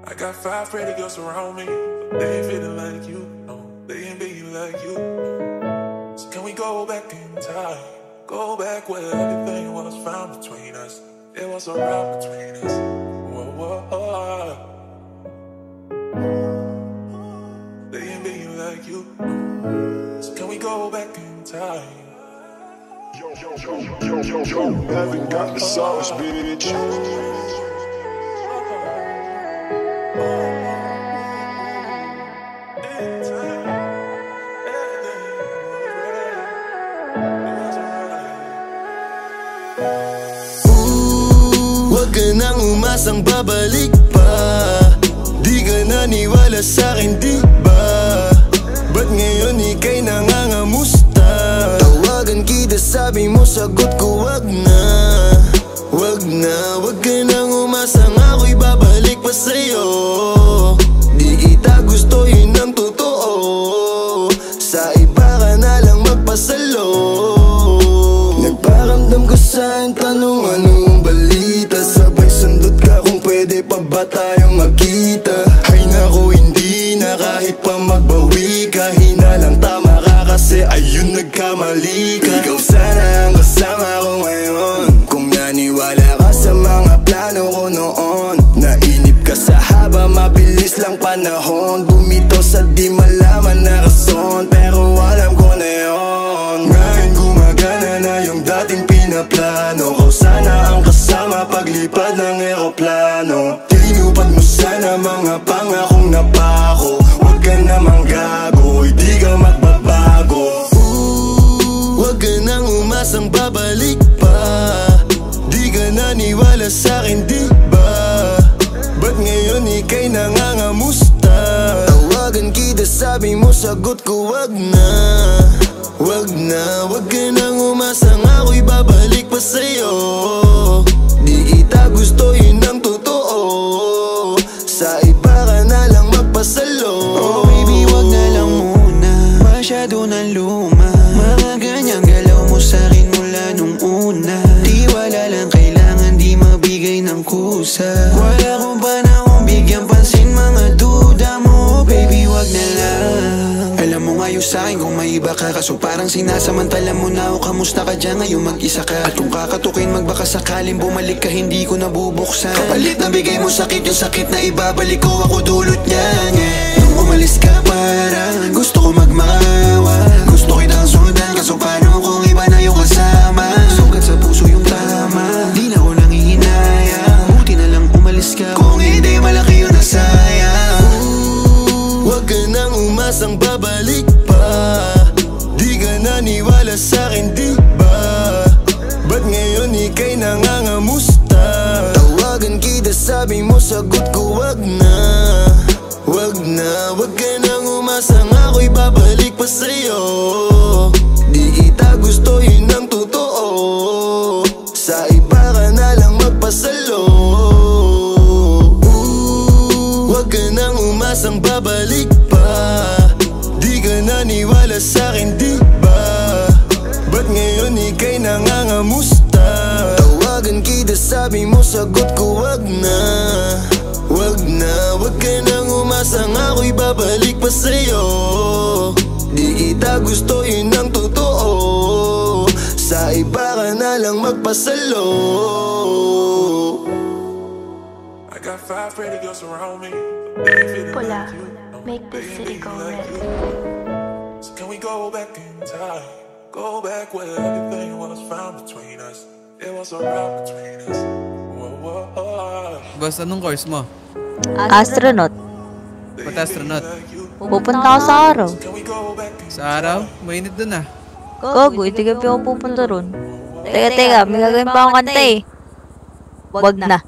I got 5 pretty girls around me, but they ain't feeling like you. No, they ain't being like you. So can we go back in time? Go back where everything was found between us. It was a route between us. Whoa, whoa, whoa. They ain't being like you. So can we go back in time? Yo, haven't got the sauce, bitch. Huwag ka nang umasang babalik pa. Di ka naniwala sa'kin, di ba? Ba't ngayon ika'y nangangamusta? Tawagan kita, sabi mo, sagot ko wag na. Wag na, wag ka nang umasang ako'y babalik pa sa'yo. Di kita gusto, yun ang totoo. Sa iba ka na lang magpasalo. Nagparamdam ka sa'kin, tanong anong balita. Sabay sundot ka kung pwede pa ba tayong magkita. Ay naku, hindi na kahit pa magbawi ka. Hinalang tama ka kasi ayun nagkamali ka. Ikaw sana ang kasama ko ngayon. Kung naniwala ka sa mga plano ko noon. Nainip ka sa haba, mabilis lang panahon. Bumitaw sa di malaman na rason, pero alam ko na yun. Ngayon gumagana na yung dating pinaplano ko. Sana ang kasama paglipad ng eroplano. Tinupad mo sana mga pangakong napako. Huwag ka namang gago, hindi ka magbabago. Huwag ka nang umasang babalik pa. Di ka naniwala sa'kin, di ba? Ba't ngayon ika'y nangangamusta? Tawagan kita, sabi mo, sagot ko wag na. Wag na, wag ka nang umasang ako'y babalik pa sa'yo. Di kita gusto, yun ang totoo. Sa iba ka na lang magpasalo. Oh baby, wag na lang muna. Masyado na luma. Mga ganyang galaw mo sa'kin mula nung una. Di wala lang kailangan, di mabigay ng kusa. Wala kong panahon bigyan pansin mga duda mo. Baby, wag na lang. Alam mo ngayon sa'kin kung may iba ka. Kaso parang sinasamantala mo na ako. Kamusta ka dyan ngayon mag-isa ka? At kung kakatukin magbaka sakaling bumalik ka, hindi ko nabubuksan. Kapalit na bigay mo sakit, yung sakit na ibabalik ko, ako dulot niyan, yeah. Nung umalis ka parang gusto ko magmakawa. Gusto kitang sundan, kaso paano kung iba na yung kasama? Sugat sa puso yung tama, di na ko nangihinayang. Buti na lang umalis ka, kung hindi malaki yun na sayang. Huwag ka nang umasang babalik pa. Di ka naniwala sa'kin, di ba? Ba't ngayon ika'y nangangamusta? Tawagan kita, sabi mo, sagot ko wag na. Wag na, wag ka nang umasang ako'y babalik pa sa'yo. Di kita gusto, yun ang totoo. Sa iba ka na lang magpasalo. Huwag ka nang umasang babalik pa. Di ka naniwala sa'kin, di ba? Ba't ngayon ika'y nangangamusta? Tawagan kita, sabi mo, sagot ko wag na. Wag na, wag ka nang umasang ako'y babalik pa sa'yo. Di kita gusto, yun ang totoo. Sa iba ka na lang magpasalo. I got 5 pretty girls around me, but they ain't feeling Pula, like you. No, make the they ain't city being go like red. you. So can we go back in time? Go back where everything was found between us. It was a route between us. Whoa, whoa, whoa. Boss, anong course mo? Astronaut. Ba't astronaut? Pupunta ako sa araw. Sa araw? Mainit dun ah. Gogo, hindi ka pa ako pupunta ron. Teka, may gagawin pa akong kanta eh. Wag na.